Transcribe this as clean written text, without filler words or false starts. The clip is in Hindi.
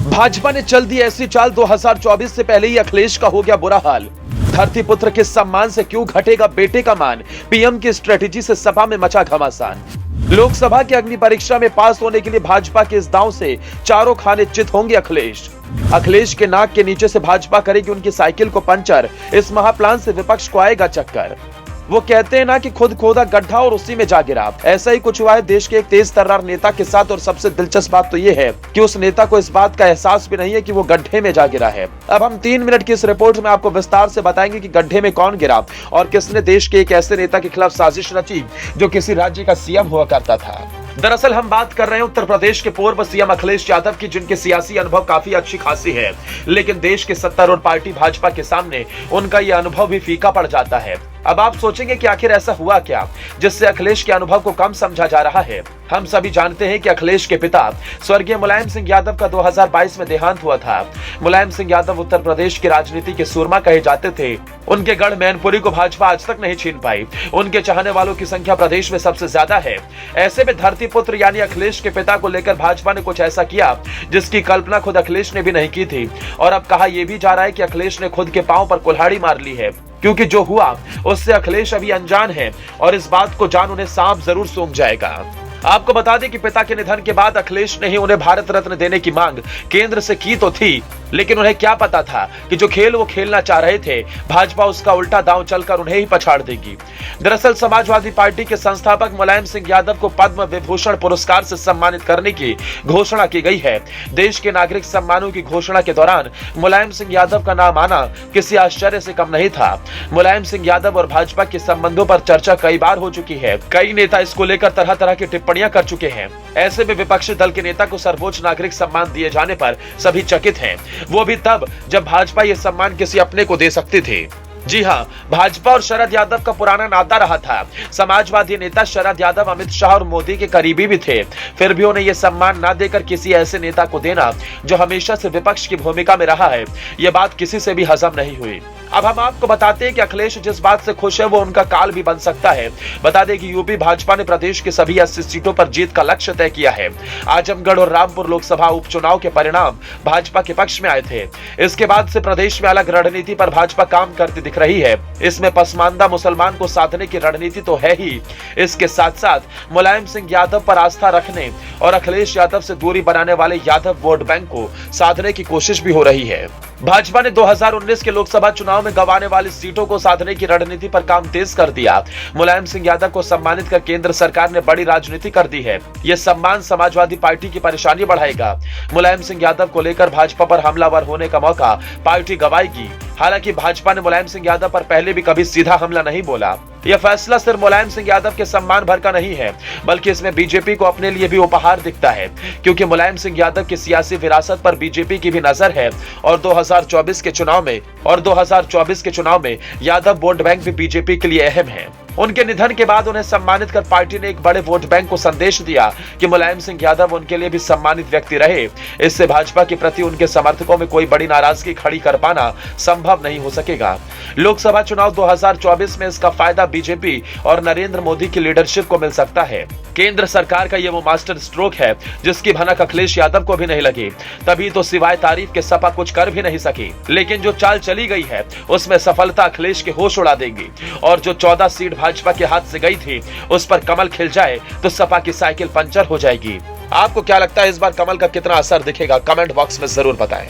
भाजपा ने चल दी ऐसी चाल, 2024 से पहले ही अखिलेश का हो गया बुरा हाल। धरती पुत्र के सम्मान से क्यों घटेगा बेटे का मान, पीएम की स्ट्रेटेजी से सपा में मचा घमासान। लोकसभा की अग्नि परीक्षा में पास होने के लिए भाजपा के इस दांव से चारों खाने चित होंगे अखिलेश। अखिलेश के नाक के नीचे से भाजपा करेगी उनकी साइकिल को पंचर, इस महाप्लान से विपक्ष को आएगा चक्कर। वो कहते हैं ना कि खुद खोदा गड्ढा और उसी में जा गिरा। ऐसा ही कुछ हुआ है देश के एक तेज तर्रार नेता के साथ, और सबसे दिलचस्प बात तो ये है कि उस नेता को इस बात का एहसास भी नहीं है कि वो गड्ढे में जा गिरा है। अब हम 3 मिनट की इस रिपोर्ट में आपको विस्तार से बताएंगे कि गड्ढे में कौन गिरा और किसने देश के एक ऐसे नेता के खिलाफ साजिश रची जो किसी राज्य का सीएम हुआ करता था। दरअसल हम बात कर रहे हैं उत्तर प्रदेश के पूर्व सीएम अखिलेश यादव की, जिनके सियासी अनुभव काफी अच्छी खासी है, लेकिन देश के सत्तारूढ़ पार्टी भाजपा के सामने उनका यह अनुभव भी फीका पड़ जाता है। अब आप सोचेंगे कि आखिर ऐसा हुआ क्या जिससे अखिलेश के अनुभव को कम समझा जा रहा है। हम सभी जानते हैं कि अखिलेश के पिता स्वर्गीय मुलायम सिंह यादव का 2022 में देहांत हुआ था। मुलायम सिंह यादव उत्तर प्रदेश की राजनीति के सूरमा कहे जाते थे। उनके गढ़ मैनपुरी को भाजपा आज तक नहीं छीन पाई। उनके चाहने वालों की संख्या प्रदेश में सबसे ज्यादा है। ऐसे में धरती पुत्र यानी अखिलेश के पिता को लेकर भाजपा ने कुछ ऐसा किया जिसकी कल्पना खुद अखिलेश ने भी नहीं की थी। और अब कहा यह भी जा रहा है कि अखिलेश ने खुद के पांव पर कुल्हाड़ी मार ली है, क्योंकि जो हुआ उससे अखिलेश अभी अनजान है और इस बात को जान उन्हें सांप जरूर सूंघ जाएगा। आपको बता दें कि पिता के निधन के बाद अखिलेश ने ही उन्हें भारत रत्न देने की मांग केंद्र से की तो थी, लेकिन उन्हें क्या पता था कि जो खेल वो खेलना चाह रहे थे भाजपा उसका उल्टा दांव चलकर उन्हें ही पछाड़ देगी। दरअसल समाजवादी पार्टी के संस्थापक मुलायम सिंह यादव को पद्म विभूषण पुरस्कार से सम्मानित करने की घोषणा की गई है। देश के नागरिक सम्मानों की घोषणा के दौरान मुलायम सिंह यादव का नाम आना किसी आश्चर्य से कम नहीं था। मुलायम सिंह यादव और भाजपा के संबंधों पर चर्चा कई बार हो चुकी है। कई नेता इसको लेकर तरह तरह की टिप्पणियां कर चुके हैं। ऐसे में विपक्षी दल के नेता को सर्वोच्च नागरिक सम्मान दिए जाने पर सभी चकित हैं, वो भी तब जब भाजपा ये सम्मान किसी अपने को दे सकती थी। जी हां, भाजपा और शरद यादव का पुराना नाता रहा था। समाजवादी नेता शरद यादव अमित शाह और मोदी के करीबी भी थे, फिर भी उन्हें यह सम्मान न देकर किसी ऐसे नेता को देना जो हमेशा से विपक्ष की भूमिका में रहा है, यह बात किसी से भी हजम नहीं हुई। अब हम आपको बताते हैं कि अखिलेश जिस बात से खुश है वो उनका काल भी बन सकता है। बता दें कि यूपी भाजपा ने प्रदेश के सभी 80 सीटों पर जीत का लक्ष्य तय किया है। आजमगढ़ और रामपुर लोकसभा उपचुनाव के परिणाम भाजपा के पक्ष में आए थे। इसके बाद से प्रदेश में अलग रणनीति पर भाजपा काम करती दिख रही है। इसमें पसमानदा मुसलमान को साधने की रणनीति तो है ही, इसके साथ साथ मुलायम सिंह यादव पर आस्था रखने और अखिलेश यादव से दूरी बनाने वाले यादव वोट बैंक को साधने की कोशिश भी हो रही है। भाजपा ने 2019 के लोकसभा चुनाव में गंवाने वाली सीटों को साधने की रणनीति पर काम तेज कर दिया। मुलायम सिंह यादव को सम्मानित कर केंद्र सरकार ने बड़ी राजनीति कर दी है। यह सम्मान समाजवादी पार्टी की परेशानी बढ़ाएगा। मुलायम सिंह यादव को लेकर भाजपा पर हमलावर होने का मौका पार्टी गंवाएगी। हालांकि भाजपा ने मुलायम सिंह यादव पर पहले भी कभी सीधा हमला नहीं बोला। यह फैसला सिर्फ मुलायम सिंह यादव के सम्मान भर का नहीं है, बल्कि इसमें बीजेपी को अपने लिए भी उपहार दिखता है, क्योंकि मुलायम सिंह यादव की सियासी विरासत पर बीजेपी की भी नजर है। और 2024 के चुनाव में यादव वोट बैंक भी बीजेपी के लिए अहम है। उनके निधन के बाद उन्हें सम्मानित कर पार्टी ने एक बड़े वोट बैंक को संदेश दिया कि मुलायम सिंह यादव उनके लिए भी सम्मानित व्यक्ति रहे। इससे भाजपा के प्रति उनके समर्थकों में कोई बड़ी नाराजगी खड़ी कर पाना संभव नहीं हो सकेगा। लोकसभा चुनाव 2024 में इसका फायदा बीजेपी और नरेंद्र मोदी की लीडरशिप को मिल सकता है। केंद्र सरकार का ये वो मास्टर स्ट्रोक है जिसकी भनक अखिलेश यादव को भी नहीं लगी, तभी तो सिवाय तारीफ के सपा कुछ कर भी नहीं सकी। लेकिन जो चाल चली गई है उसमें सफलता अखिलेश के होश उड़ा देगी, और जो 14 सीट भाजपा के हाथ से गई थी उस पर कमल खिल जाए तो सपा की साइकिल पंचर हो जाएगी। आपको क्या लगता है इस बार कमल का कितना असर दिखेगा? कमेंट बॉक्स में जरूर बताएं।